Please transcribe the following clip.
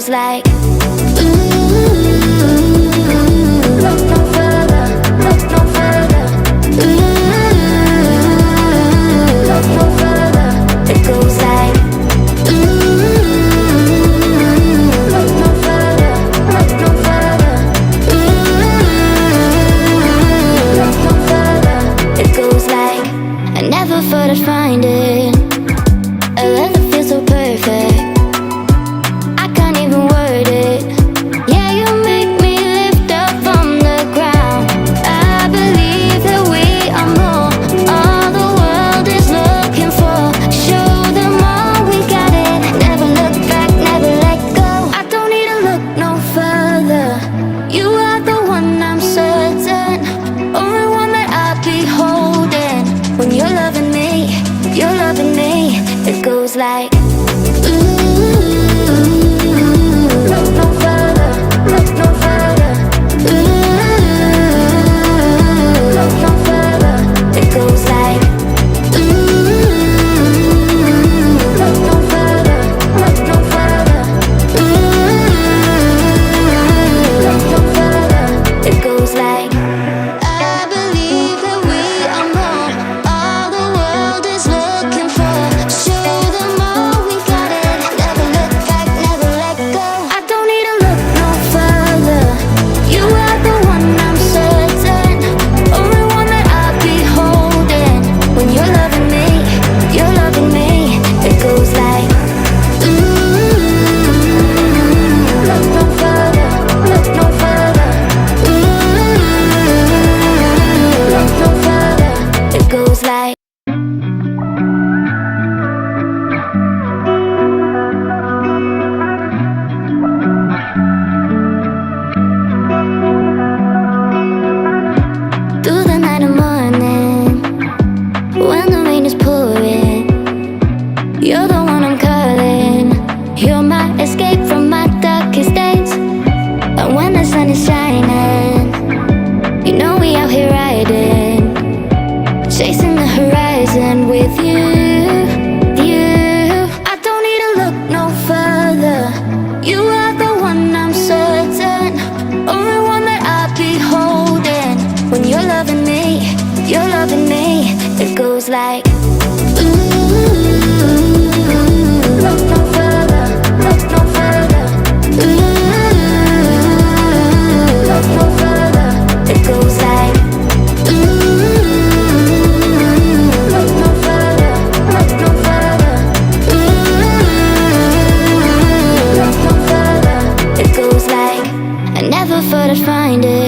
goes like look no further, look no further. Look no further. It goes like look no further, look no further. Look no further. It goes like I never thought I'd find it. A love that feels so perfect. I can't even word it. Yeah, you make me lift up from the ground. I believe that we are more. All the world is looking for. Show them all we got it. Never look back, never let go. I don't need to look no further. You are the one, I'm certain. Only one that I'll be holding. When you're loving me, you're loving me. It goes like look no further, look no further. Look no further. It goes like look no further, look no further. Look no further. It goes like I believe that we are more. All the world is looking for. Show them all we got it. Never look back, never let go. I don't need to look no further. You are the one, I'm certain. Only one that I'll be holding. When you're loving me, you're loving me. It goes like look no further, look no further. Look no further. It goes like through the night and morning, when the rain is pouring, you're the one I'm calling. You're my escape from my darkest days. And when the sun is shining, you know we out here riding, chasing the horizon with you. I don't need to look no further. You are the one, I'm certain. Only one that I'll be holding. When you're loving me, you're loving me. It goes like look no further, look no further. Look no further. It goes like look no further, look no further. Look no further. It goes like I never thought I'd find it.